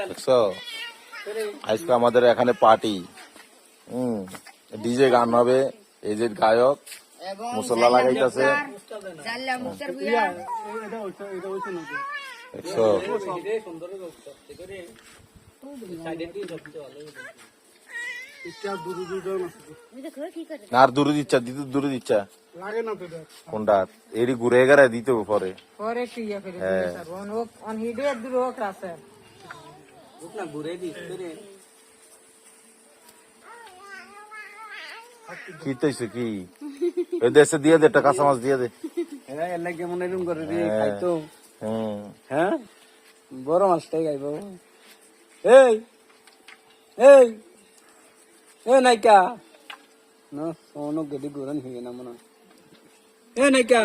দেখছো আজকে আমাদের এখানে পার্টি ডিজে গান হবে, এই যে গায়ক মুসল্লা লাগাইতেছে। দেখছো আর দূরে দিচ্ছা দিতে দূরে দিচ্ছা কোনটা এডি ঘুরে গেরা দিতে পরে কি তৈছে কি ওই দেশে দিয়ে দে, একটা কাঁচা মাছ দিয়ে দে। কেমন এরকম করে খাইতো। হ্যাঁ বড় মাছটাই খাইব। এই এই এ নাইকা না সোনো গেদি গুরন হয়ে না মনে। এ নাইকা